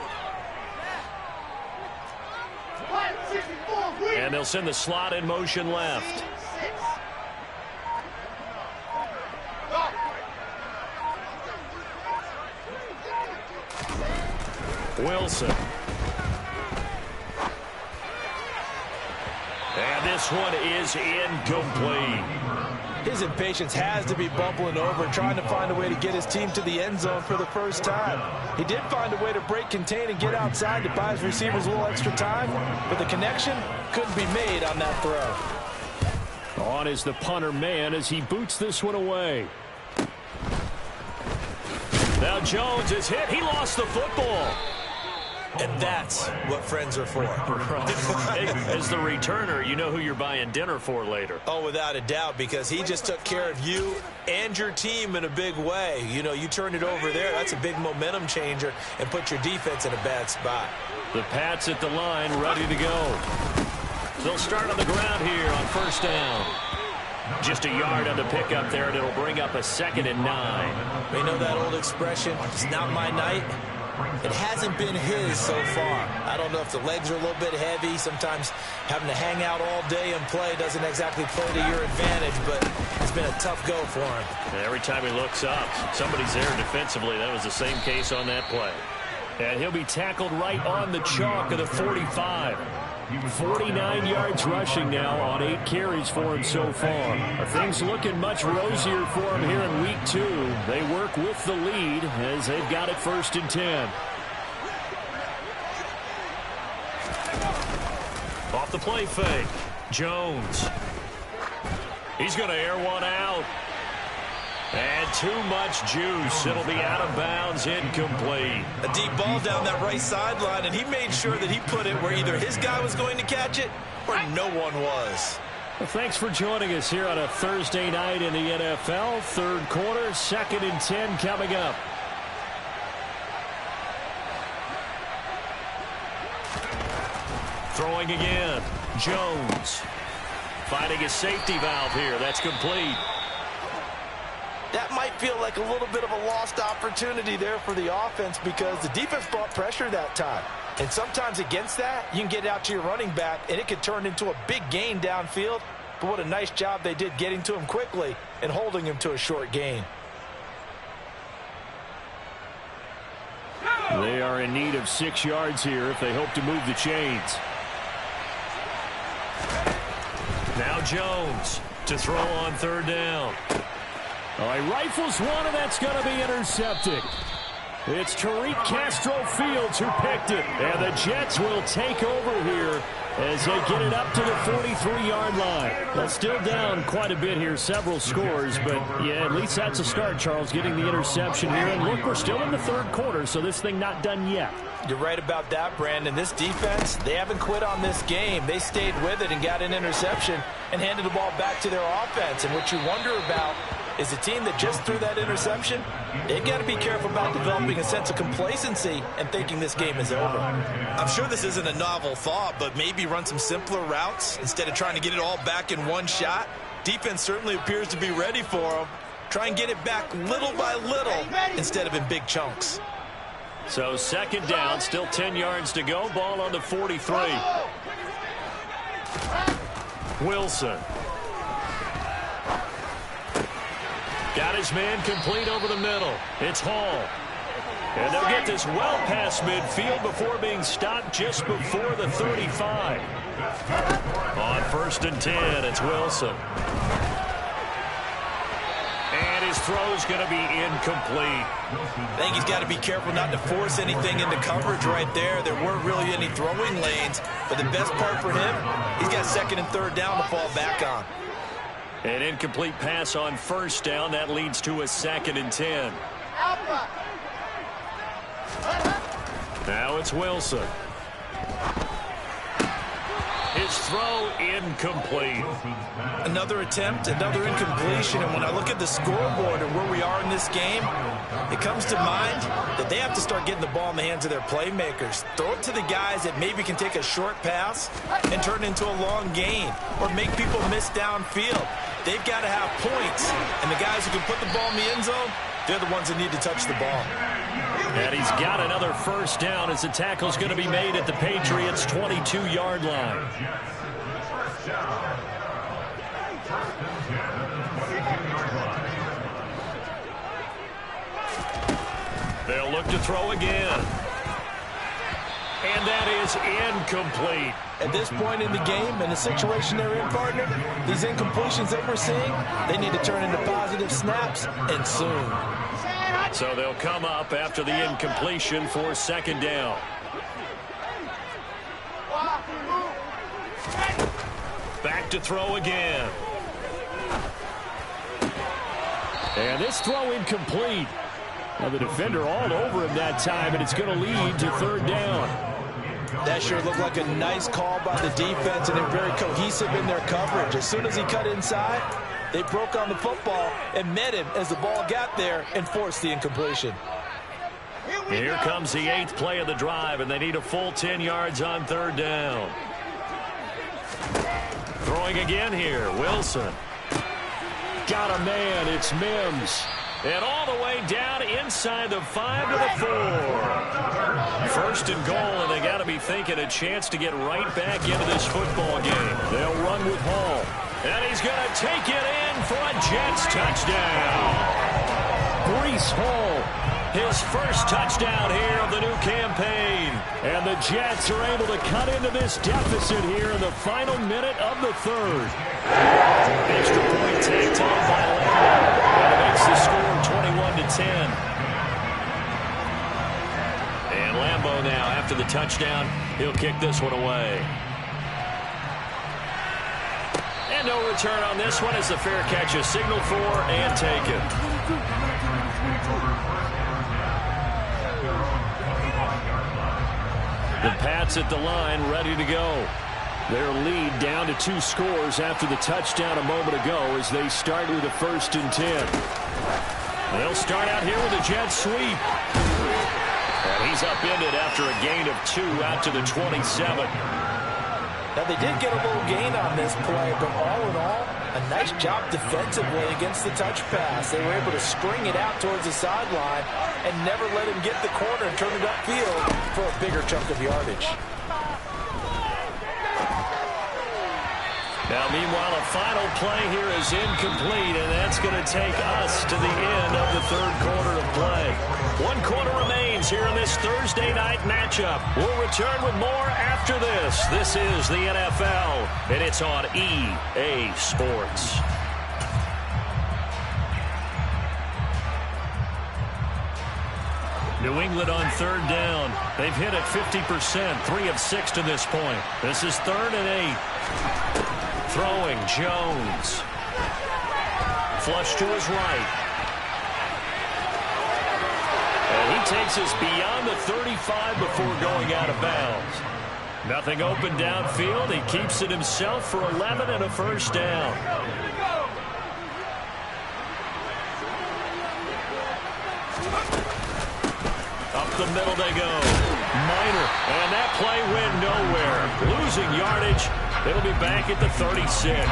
[SPEAKER 1] And they'll send the slot in motion left. Wilson. And this one is incomplete.
[SPEAKER 3] His impatience has to be bubbling over, trying to find a way to get his team to the end zone for the first time. He did find a way to break contain and get outside to buy his receivers a little extra time, but the connection couldn't be made on that throw.
[SPEAKER 2] On is the punter man as he boots this one away.
[SPEAKER 1] Now Jones is hit. He lost the football.
[SPEAKER 3] And that's what friends are for.
[SPEAKER 1] Right. As the returner, you know who you're buying dinner for later.
[SPEAKER 3] Oh, without a doubt, because he just took care of you and your team in a big way. You know, you turned it over there. That's a big momentum changer and put your defense in a bad spot.
[SPEAKER 1] The Pats at the line, ready to go. They'll start on the ground here on 1st down. Just a yard on the pickup there, and it'll bring up a 2nd and 9.
[SPEAKER 3] You know that old expression, it's not my night? It hasn't been his so far. I don't know if the legs are a little bit heavy. Sometimes having to hang out all day and play doesn't exactly play to your advantage, but it's been a tough go for him.
[SPEAKER 1] And every time he looks up, somebody's there defensively. That was the same case on that play.
[SPEAKER 2] And he'll be tackled right on the chalk of the 45. 49 yards rushing now on 8 carries for him so far. Things looking much rosier for him here in week 2. They work with the lead as they've got it 1st and 10.
[SPEAKER 1] Off the play fake. Jones. He's going to air one out. And too much juice. It'll be out of bounds, incomplete.
[SPEAKER 3] A deep ball down that right sideline, and he made sure that he put it where either his guy was going to catch it or no one was.
[SPEAKER 2] Well, thanks for joining us here on a Thursday night in the NFL. 3rd quarter, 2nd and 10 coming up.
[SPEAKER 1] Throwing again. Jones. Finding a safety valve here. That's complete.
[SPEAKER 3] That might feel like a little bit of a lost opportunity there for the offense because the defense brought pressure that time. And sometimes against that, you can get out to your running back, and it could turn into a big gain downfield. But what a nice job they did getting to him quickly and holding him to a short gain.
[SPEAKER 2] They are in need of 6 yards here if they hope to move the chains.
[SPEAKER 1] Now Jones to throw on third down.
[SPEAKER 2] All right, rifles one, and that's going to be intercepted. It's Tariq Castro Fields who picked it. And the Jets will take over here as they get it up to the 43-yard line. Well, still down quite a bit here, several scores. But, yeah, at least that's a start, Charles, getting the interception here. And, look, we're still in the third quarter, so this thing not done yet.
[SPEAKER 3] You're right about that, Brandon. This defense, they haven't quit on this game. They stayed with it and got an interception and handed the ball back to their offense. And what you wonder about is a team that just threw that interception, they've got to be careful about developing a sense of complacency and thinking this game is over. I'm sure this isn't a novel thought, but maybe run some simpler routes instead of trying to get it all back in one shot. Defense certainly appears to be ready for them. Try and get it back little by little instead of in big chunks.
[SPEAKER 1] So second down, still 10 yards to go. Ball on the 43. Wilson. Got his man complete over the middle. It's Hall. And they'll get this well past midfield before being stopped just before the 35. On 1st and 10, it's Wilson. And his throw's going to be incomplete.
[SPEAKER 3] I think he's got to be careful not to force anything into coverage right there. There weren't really any throwing lanes. But the best part for him, he's got 2nd and 3rd down to fall back on.
[SPEAKER 1] An incomplete pass on 1st down. That leads to a 2nd and 10. Now it's Wilson. His throw incomplete.
[SPEAKER 3] Another attempt, another incompletion. And when I look at the scoreboard and where we are in this game, it comes to mind that they have to start getting the ball in the hands of their playmakers. Throw it to the guys that maybe can take a short pass and turn it into a long gain or make people miss downfield. They've got to have points. And the guys who can put the ball in the end zone, they're the ones that need to touch the ball.
[SPEAKER 1] And he's got another 1st down as the tackle's going to be made at the Patriots' 22-yard line. They'll look to throw again. And that is incomplete.
[SPEAKER 3] At this point in the game, in the situation they're in, partner, these incompletions that we're seeing, they need to turn into positive snaps, and soon.
[SPEAKER 1] So they'll come up after the incompletion for 2nd down. Back to throw again.
[SPEAKER 2] And this throw incomplete. Now the defender all over him that time, and it's going to lead to 3rd down.
[SPEAKER 3] That sure looked like a nice call by the defense, and they're very cohesive in their coverage. As soon as he cut inside, they broke on the football and met him as the ball got there and forced the incompletion.
[SPEAKER 1] Here comes the 8th play of the drive, and they need a full 10 yards on 3rd down. Throwing again here, Wilson.
[SPEAKER 2] Got a man, it's Mims.
[SPEAKER 1] And all the way down inside the 5 to the 4. 1st and goal, and they got to be thinking a chance to get right back into this football game.
[SPEAKER 2] They'll run with Hall.
[SPEAKER 1] And he's going to take it in for a Jets touchdown.
[SPEAKER 2] Breece Hall.
[SPEAKER 1] His 1st touchdown here of the new campaign.
[SPEAKER 2] And the Jets are able to cut into this deficit here in the final minute of the 3rd.
[SPEAKER 1] Extra point tacked on by Lambo. And it makes the score 21-10. And Lambo now, after the touchdown, he'll kick this one away. And no return on this one as the fair catch is signaled for and taken. The Pats at the line, ready to go.
[SPEAKER 2] Their lead down to 2 scores after the touchdown a moment ago as they start with a 1st and 10.
[SPEAKER 1] They'll start out here with a jet sweep. And he's upended after a gain of 2 out to the 27.
[SPEAKER 3] Now, they did get a little gain on this play, but all in all, a nice job defensively against the touch pass. They were able to string it out towards the sideline and never let him get the corner and turn it upfield for a bigger chunk of yardage.
[SPEAKER 1] Now, meanwhile, a final play here is incomplete, and that's going to take us to the end of the third quarter of play. 1 quarter remains here in this Thursday night matchup. We'll return with more after this. This is the NFL, and it's on EA Sports. New England on third down. They've hit it 50%, 3 of 6 to this point. This is 3rd and 8. Throwing, Jones. Flush to his right. And he takes us beyond the 35 before going out of bounds. Nothing open downfield. He keeps it himself for 11 and a first down. Up the middle they go. Minor. And that play went nowhere. Losing yardage. It'll be back at the 36.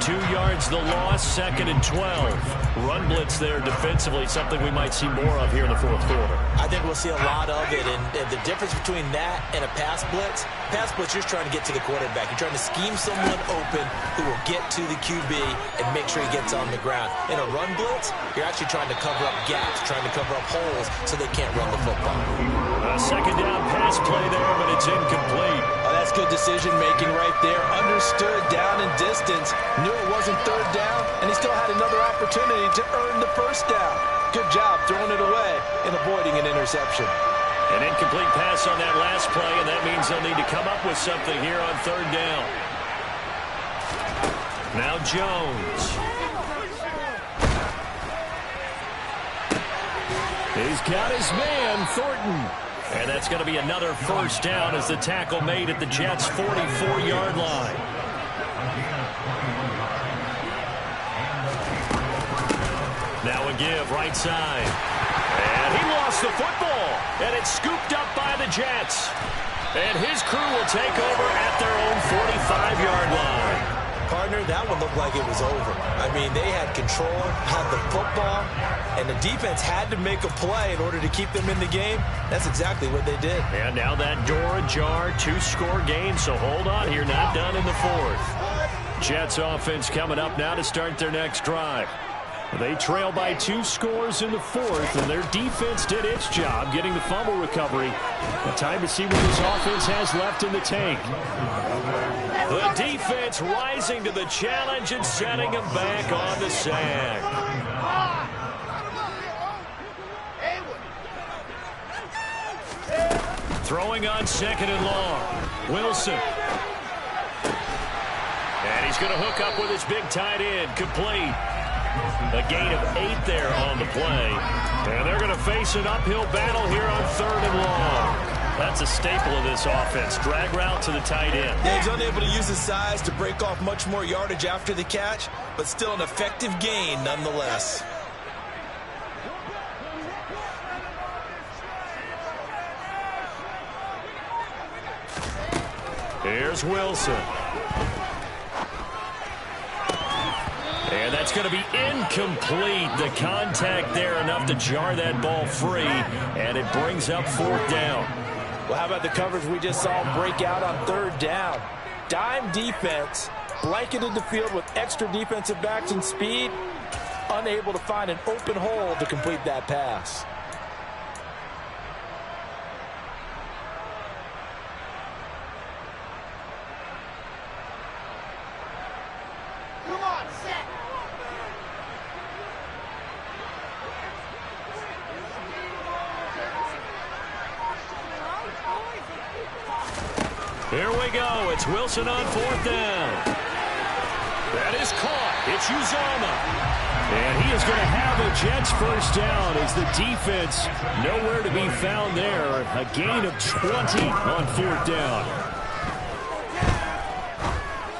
[SPEAKER 1] 2 yards the loss, 2nd and 12. Run blitz there defensively, something we might see more of here in the fourth quarter.
[SPEAKER 3] I think we'll see a lot of it, and the difference between that and a pass blitz, you're just trying to get to the quarterback. You're trying to scheme someone open who will get to the QB and make sure he gets on the ground. In a run blitz, you're actually trying to cover up gaps, trying to cover up holes so they can't run the football.
[SPEAKER 1] A 2nd down pass play there, but it's incomplete.
[SPEAKER 3] Oh, that's good decision-making right there. Understood down and distance. Knew it wasn't 3rd down, and he still had another opportunity to earn the 1st down. Good job throwing it away and avoiding an interception.
[SPEAKER 1] An incomplete pass on that last play, and that means they'll need to come up with something here on 3rd down. Now Jones. He's got his man, Thornton. And that's going to be another first down as the tackle made at the Jets' 44-yard line. Now a give, right side. And he lost the football. And it's scooped up by the Jets. And his crew will take over at their own 45-yard line.
[SPEAKER 3] Partner, that one looked like it was over. I mean, they had control, had the football, and the defense had to make a play in order to keep them in the game. That's exactly what they did.
[SPEAKER 1] And now that door ajar, 2-score game, so hold on here, not done in the 4th. Jets offense coming up now to start their next drive. They trail by 2 scores in the 4th, and their defense did its job getting the fumble recovery. Time to see what this offense has left in the tank. The defense rising to the challenge and setting him back on the sack. Throwing on 2nd and long. Wilson. And he's going to hook up with his big tight end. Complete. A gain of 8 there on the play. And they're going to face an uphill battle here on 3rd and long. That's a staple of this offense. Drag route to the tight end.
[SPEAKER 3] Yeah, he's unable to use his size to break off much more yardage after the catch, but still an effective gain nonetheless.
[SPEAKER 1] Here's Wilson. And that's going to be incomplete. The contact there enough to jar that ball free, and it brings up 4th down.
[SPEAKER 3] Well, how about the coverage we just saw break out on 3rd down? Dime defense, blanketed the field with extra defensive backs and speed, unable to find an open hole to complete that pass.
[SPEAKER 5] Come on, set.
[SPEAKER 1] Here we go. It's Wilson on 4th down. That is caught. It's Uzomah. And he is going to have a Jets first down as the defense nowhere to be found there. A gain of 20 on 4th down.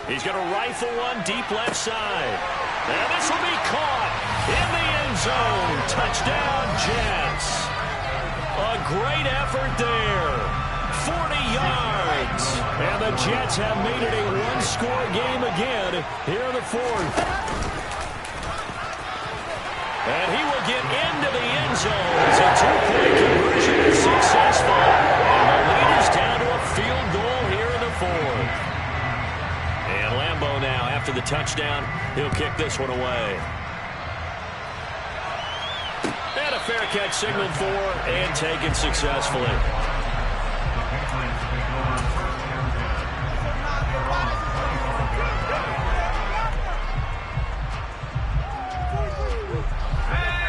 [SPEAKER 1] He's going to rifle one deep left side. And this will be caught in the end zone. Touchdown, Jets. A great effort there. yards. And the Jets have made it a one-score game again here in the fourth. And he will get into the end zone as a two-point conversion is successful. And the lead is down to a field goal here in the fourth. And Lambeau now, after the touchdown, he'll kick this one away. And a fair catch signaled for and taken successfully.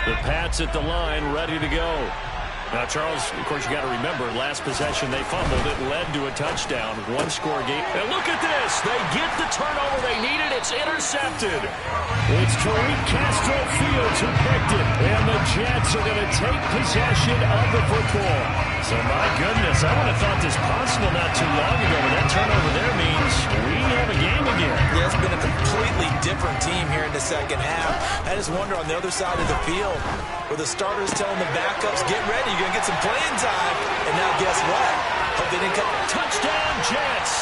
[SPEAKER 1] The Pats at the line, ready to go. Now, Charles, of course, you got to remember, last possession they fumbled. It led to a touchdown, one-score game. And look at this. They get the turnover they needed. It's intercepted. It's Tariq Castro Fields who picked it. And the Jets are going to take possession of the football. So, my goodness, I would have thought this possible not too long ago. But that turnover there means we have a game again.
[SPEAKER 3] Yeah, it's been a completely different team here in the second half. I just wonder on the other side of the field where the starters telling the backups, get ready, you're going to get some playing time. And now guess what? Hope they didn't come.
[SPEAKER 1] Touchdown, Jets.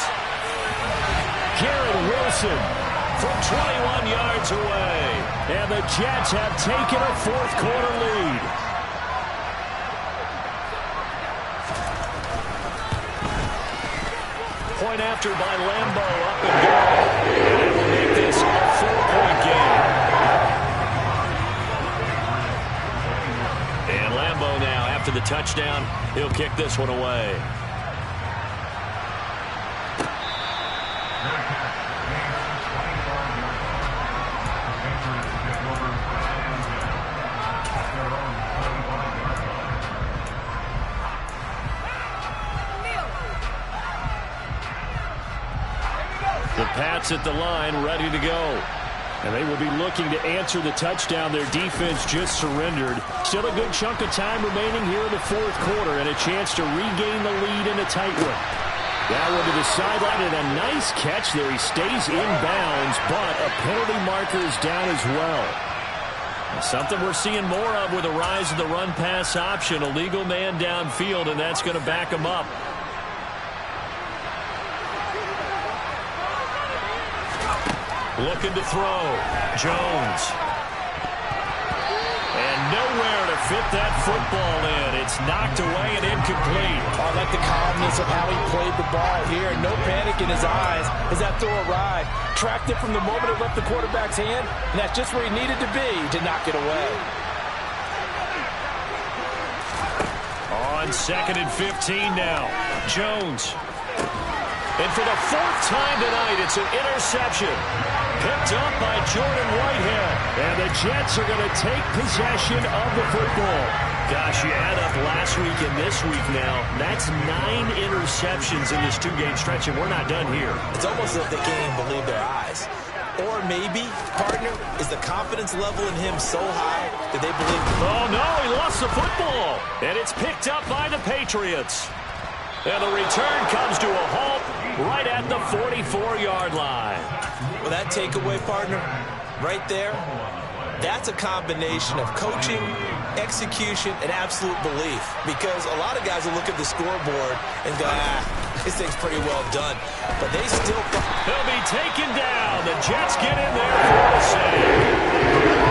[SPEAKER 1] Garrett Wilson from 21 yards away. And the Jets have taken a fourth-quarter lead. Point after by Lambeau, up and go. And it will make this a 4-point game. And Lambeau now, after the touchdown, he'll kick this one away. The Pats at the line, ready to go. And they will be looking to answer the touchdown their defense just surrendered. Still a good chunk of time remaining here in the fourth quarter and a chance to regain the lead in a tight one. That one to the sideline and a nice catch there. He stays in bounds, but a penalty marker is down as well. Something we're seeing more of with the rise of the run-pass option. A legal man downfield, and that's going to back him up. Looking to throw. Jones. And nowhere to fit that football in. It's knocked away and incomplete.
[SPEAKER 3] I like the calmness of how he played the ball here. No panic in his eyes as that throw arrived. Tracked it from the moment it left the quarterback's hand, and that's just where he needed to be to knock it away.
[SPEAKER 1] On 2nd and 15 now. Jones. And for the fourth time tonight, it's an interception. Picked up by Jordan Whitehead. And the Jets are going to take possession of the football. Gosh, you add up last week and this week now. That's 9 interceptions in this two-game stretch, and we're not done here.
[SPEAKER 3] It's almost as if they can't even believe their eyes. Or maybe, partner, is the confidence level in him so high that they believe...
[SPEAKER 1] Oh, no, he lost the football. And it's picked up by the Patriots. And the return comes to a halt right at the 44-yard line.
[SPEAKER 3] Well, that takeaway, partner, right there, that's a combination of coaching, execution, and absolute belief. Because a lot of guys will look at the scoreboard and go, this thing's pretty well done. But they still...
[SPEAKER 1] He'll be taken down. The Jets get in there for a save.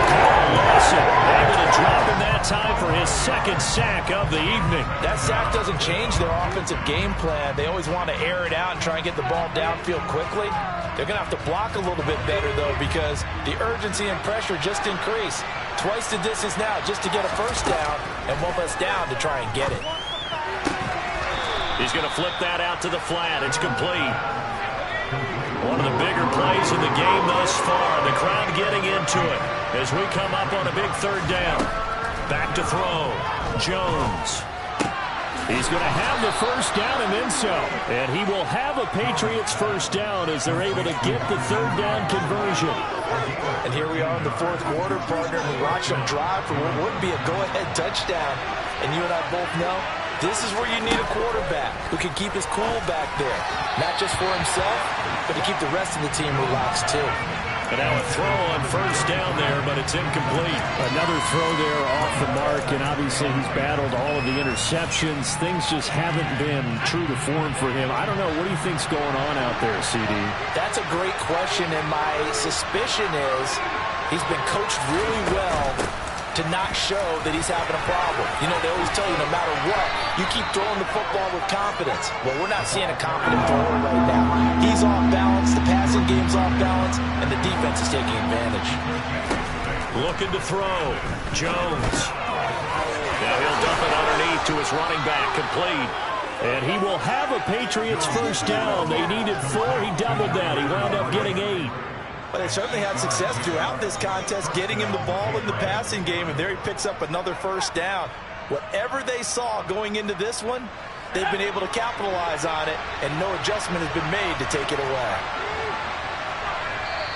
[SPEAKER 1] Carl Lawson able to drop in that time for his second sack of the evening.
[SPEAKER 3] That sack doesn't change their offensive game plan. They always want to air it out and try and get the ball downfield quickly. They're going to have to block a little bit better, though, because the urgency and pressure just increase. Twice the distance now just to get a first down and one less down to try and get it.
[SPEAKER 1] He's going to flip that out to the flat. It's complete. One of the bigger plays in the game thus far. The crowd getting into it as we come up on a big third down. Back to throw. Jones. He's going to have the first down and then some. And he will have a Patriots first down as they're able to get the third down conversion.
[SPEAKER 3] And here we are in the fourth quarter, partner. We watch them drive for what would be a go-ahead touchdown. And you and I both know this is where you need a quarterback who can keep his cool back there. Not just for himself, but to keep the rest of the team relaxed too.
[SPEAKER 1] And now a throw on first down there, but it's incomplete.
[SPEAKER 2] Another throw there off the mark, and obviously he's battled all of the interceptions. Things just haven't been true to form for him. I don't know. What do you think's going on out there, CD?
[SPEAKER 3] That's a great question, and my suspicion is he's been coached really well to not show that he's having a problem. You know, they always tell you no matter what, you keep throwing the football with confidence. Well, we're not seeing a confident thrower right now. He's off balance, the passing game's off balance, and the defense is taking advantage.
[SPEAKER 1] Looking to throw. Jones. Now he'll dump it underneath to his running back, complete.
[SPEAKER 2] And he will have a Patriots first down. They needed 4. He doubled that. He wound up getting 8.
[SPEAKER 4] But they certainly had success throughout this contest, getting him the ball in the passing game, and there he picks up another first down. Whatever they saw going into this one, they've been able to capitalize on it, and no adjustment has been made to take it away.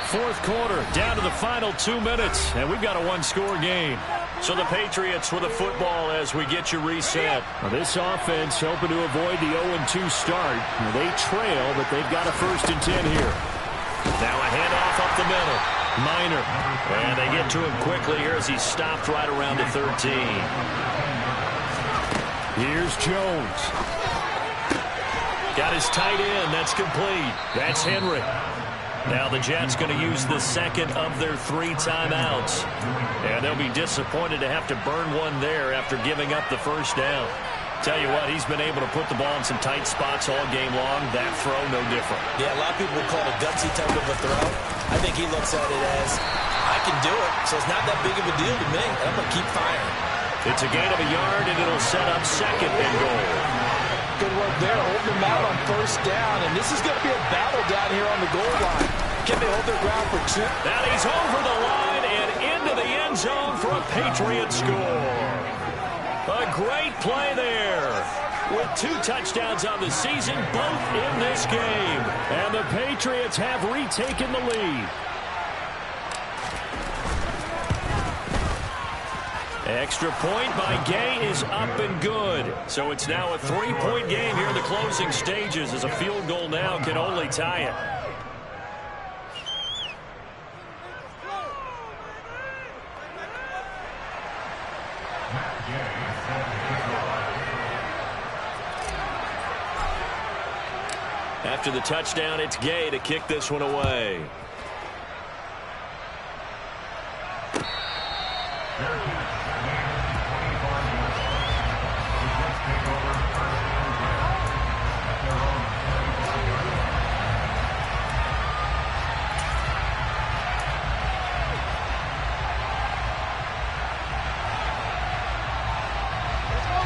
[SPEAKER 1] Fourth quarter, down to the final 2 minutes, and we've got a one-score game. So the Patriots with the football as we get you reset.
[SPEAKER 2] Well, this offense hoping to avoid the 0-2 start. They trail, but they've got a 1st and 10 here.
[SPEAKER 1] Now a handoff up the middle. Minor. And they get to him quickly here as he's stopped right around the 13.
[SPEAKER 2] Here's Jones.
[SPEAKER 1] Got his tight end. That's complete. That's Henry. Now the Jets going to use the second of their 3 timeouts. And they'll be disappointed to have to burn one there after giving up the first down. Tell you what, he's been able to put the ball in some tight spots all game long. That throw, no different.
[SPEAKER 3] Yeah, a lot of people would call it a gutsy type of a throw. I think he looks at it as, I can do it, so it's not that big of a deal to me, and I'm going to keep firing.
[SPEAKER 1] It's a gain of a yard, and it'll set up 2nd and goal.
[SPEAKER 3] Good work there, holding them out on first down, and this is going to be a battle down here on the goal line. Can they hold their ground for 2?
[SPEAKER 1] Now he's over the line and into the end zone for a Patriot score. A great play there. With 2 touchdowns on the season, both in this game.
[SPEAKER 2] And the Patriots have retaken the lead.
[SPEAKER 1] Extra point by Gay is up and good. So it's now a 3-point game here in the closing stages as a field goal now can only tie it. After the touchdown, it's Gay to kick this one away.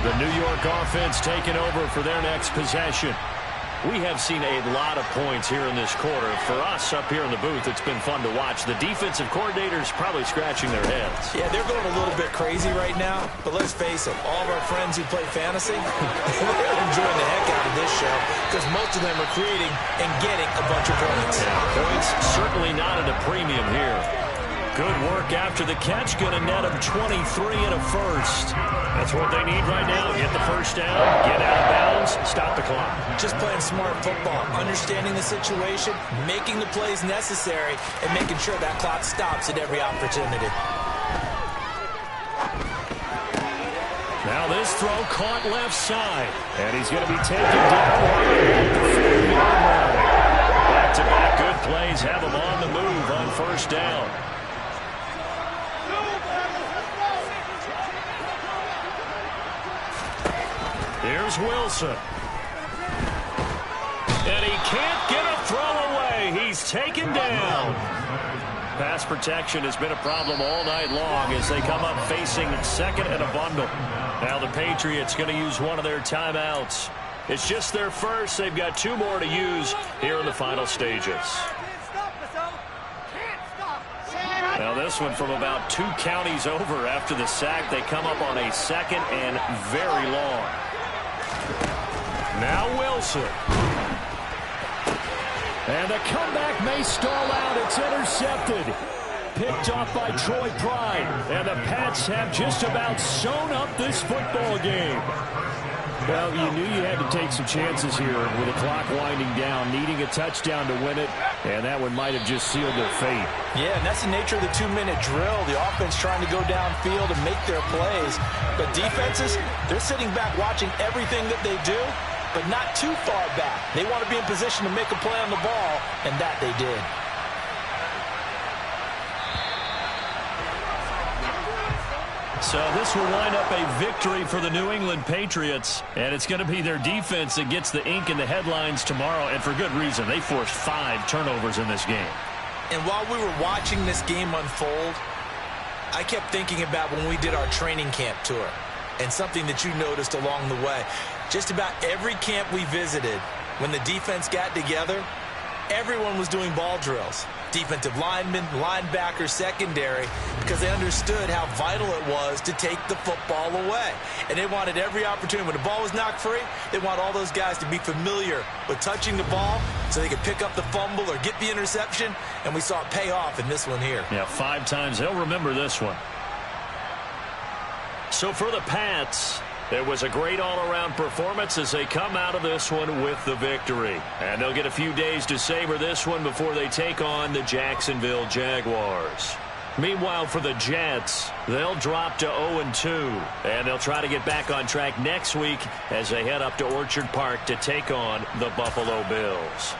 [SPEAKER 1] The New York offense taking over for their next possession. We have seen a lot of points here in this quarter. For us up here in the booth, it's been fun to watch. The defensive coordinators probably scratching their heads.
[SPEAKER 3] Yeah, they're going a little bit crazy right now. But let's face it, all of our friends who play fantasy, they're enjoying the heck out of this show because most of them are creating and getting a bunch of points.
[SPEAKER 1] Yeah, points certainly not at a premium here. Good work after the catch. Going to net them 23 and a first. That's what they need right now. Get the first down, get out of bounds, stop the clock.
[SPEAKER 3] Just playing smart football, understanding the situation, making the plays necessary, and making sure that clock stops at every opportunity.
[SPEAKER 1] Now this throw caught left side. And he's going to be taken down at the 40-yard line. Back-to-back good plays have him on the move on first down. Here's Wilson. And he can't get a throw away. He's taken down. Pass protection has been a problem all night long as they come up facing 2nd and a bundle. Now the Patriots going to use one of their timeouts. It's just their first. They've got 2 more to use here in the final stages. Now this one from about 2 counties over after the sack. They come up on a 2nd and very long. Now Wilson.
[SPEAKER 2] And the comeback may stall out. It's intercepted. Picked off by Troy Pride. And the Pats have just about sewn up this football game. Well, you knew you had to take some chances here with the clock winding down, needing a touchdown to win it, and that one might have just sealed their fate.
[SPEAKER 3] Yeah, and that's the nature of the 2-minute drill. The offense trying to go downfield and make their plays. But defenses, they're sitting back watching everything that they do, but not too far back. They want to be in position to make a play on the ball, and that they did.
[SPEAKER 1] So this will wind up a victory for the New England Patriots, and it's going to be their defense that gets the ink in the headlines tomorrow, and for good reason. They forced 5 turnovers in this game.
[SPEAKER 3] And while we were watching this game unfold, I kept thinking about when we did our training camp tour and something that you noticed along the way. Just about every camp we visited, when the defense got together, everyone was doing ball drills. Defensive linemen, linebackers, secondary, because they understood how vital it was to take the football away. And they wanted every opportunity. When the ball was knocked free, they want all those guys to be familiar with touching the ball so they could pick up the fumble or get the interception. And we saw it pay off in this one here.
[SPEAKER 1] Yeah, 5 times. They'll remember this one. So for the Pats, it was a great all-around performance as they come out of this one with the victory. And they'll get a few days to savor this one before they take on the Jacksonville Jaguars. Meanwhile, for the Jets, they'll drop to 0-2. And they'll try to get back on track next week as they head up to Orchard Park to take on the Buffalo Bills.